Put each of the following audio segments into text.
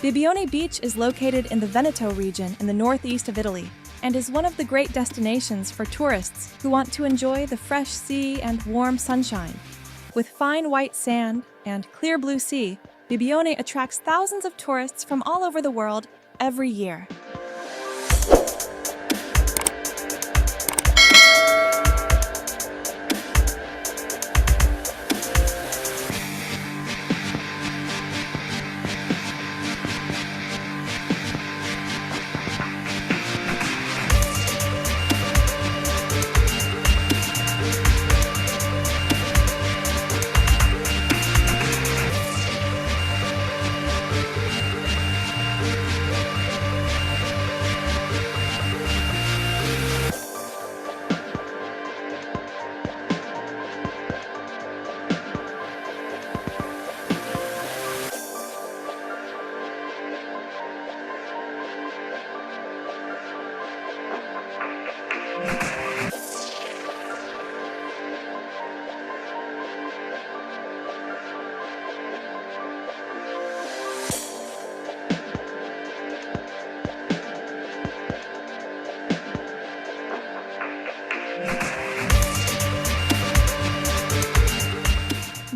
Bibione Beach is located in the Veneto region in the northeast of Italy and is one of the great destinations for tourists who want to enjoy the fresh sea and warm sunshine. With fine white sand and clear blue sea, Bibione attracts thousands of tourists from all over the world every year.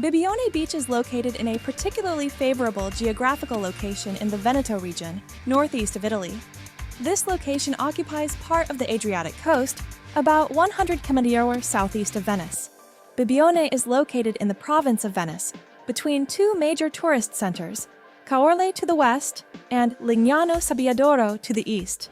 Bibione Beach is located in a particularly favorable geographical location in the Veneto region, northeast of Italy. This location occupies part of the Adriatic coast, about 100 km southeast of Venice. Bibione is located in the province of Venice, between two major tourist centers, Caorle to the west and Lignano Sabbiadoro to the east.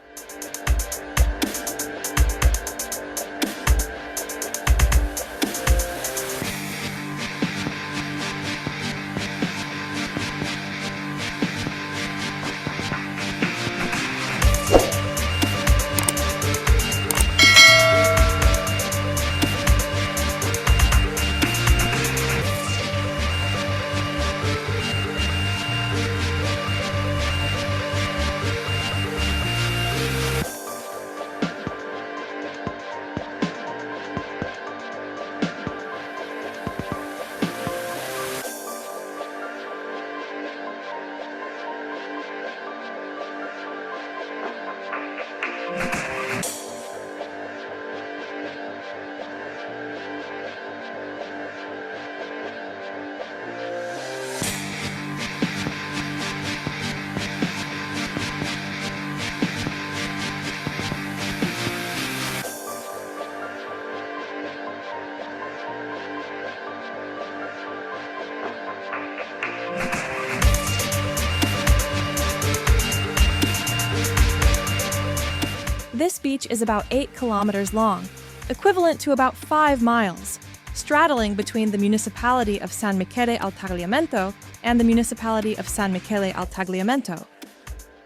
This beach is about 8 kilometers long, equivalent to about 5 miles, straddling between the municipality of San Michele al Tagliamento and the municipality of San Michele al Tagliamento.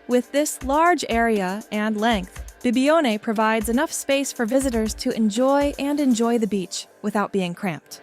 With this large area and length, Bibione provides enough space for visitors to enjoy the beach without being cramped.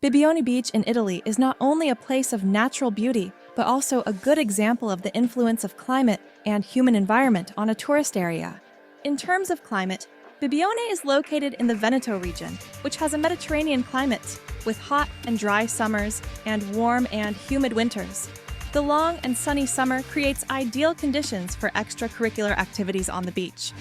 Bibione Beach in Italy is not only a place of natural beauty, but also a good example of the influence of climate and human environment on a tourist area. In terms of climate, Bibione is located in the Veneto region, which has a Mediterranean climate, with hot and dry summers and warm and humid winters. The long and sunny summer creates ideal conditions for extracurricular activities on the beach.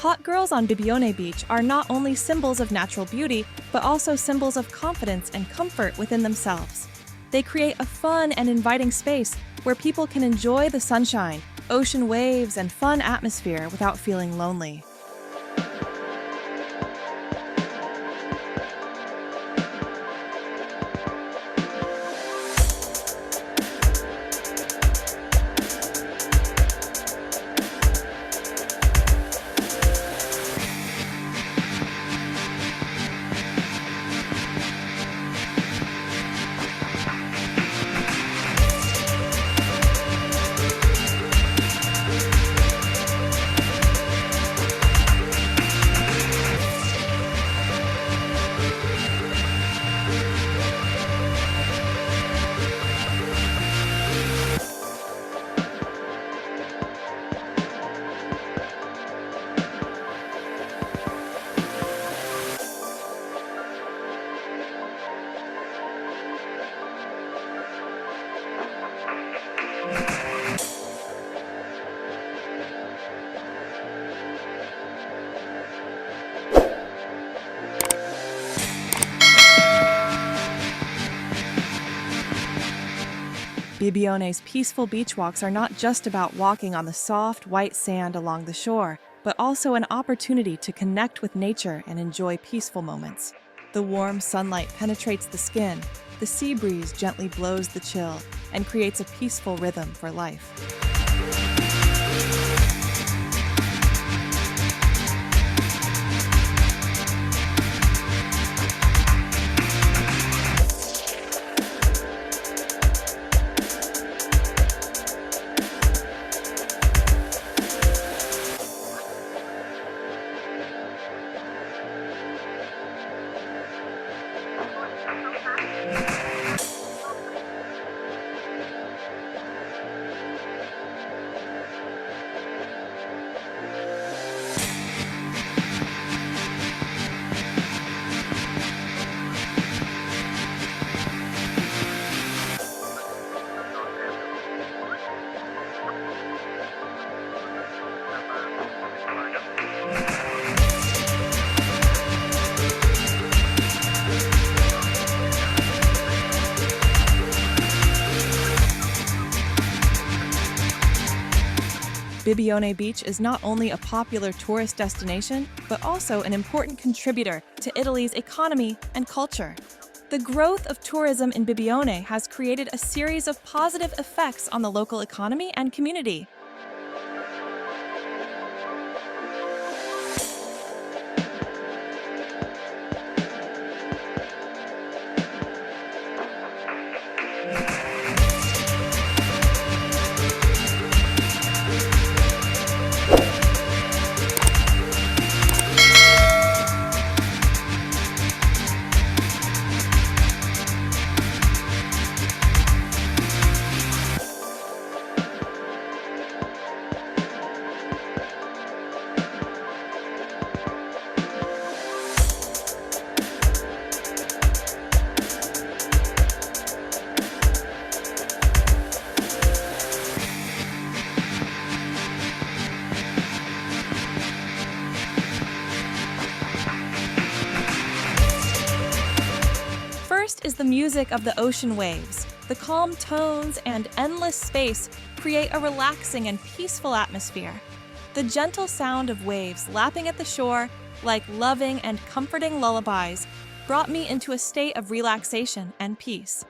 Hot girls on Bibione Beach are not only symbols of natural beauty, but also symbols of confidence and comfort within themselves. They create a fun and inviting space where people can enjoy the sunshine, ocean waves, and fun atmosphere without feeling lonely. Bibione's peaceful beach walks are not just about walking on the soft, white sand along the shore, but also an opportunity to connect with nature and enjoy peaceful moments. The warm sunlight penetrates the skin, the sea breeze gently blows the chill, and creates a peaceful rhythm for life. Bibione Beach is not only a popular tourist destination, but also an important contributor to Italy's economy and culture. The growth of tourism in Bibione has created a series of positive effects on the local economy and community. First is the music of the ocean waves. The calm tones and endless space create a relaxing and peaceful atmosphere. The gentle sound of waves lapping at the shore, like loving and comforting lullabies, brought me into a state of relaxation and peace.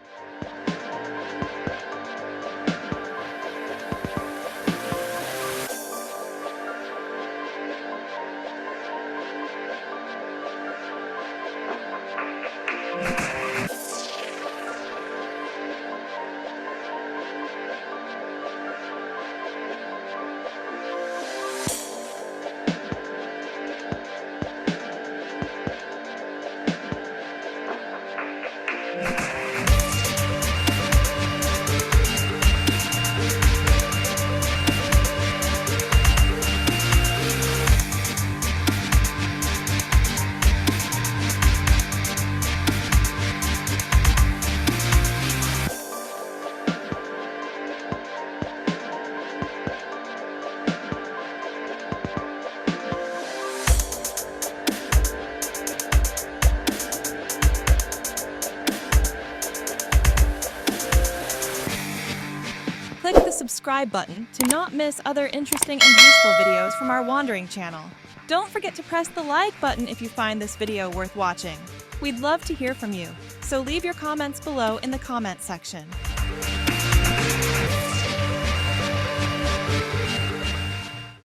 Click the subscribe button to not miss other interesting and useful videos from our Wandering channel. Don't forget to press the like button if you find this video worth watching. We'd love to hear from you, so leave your comments below in the comment section.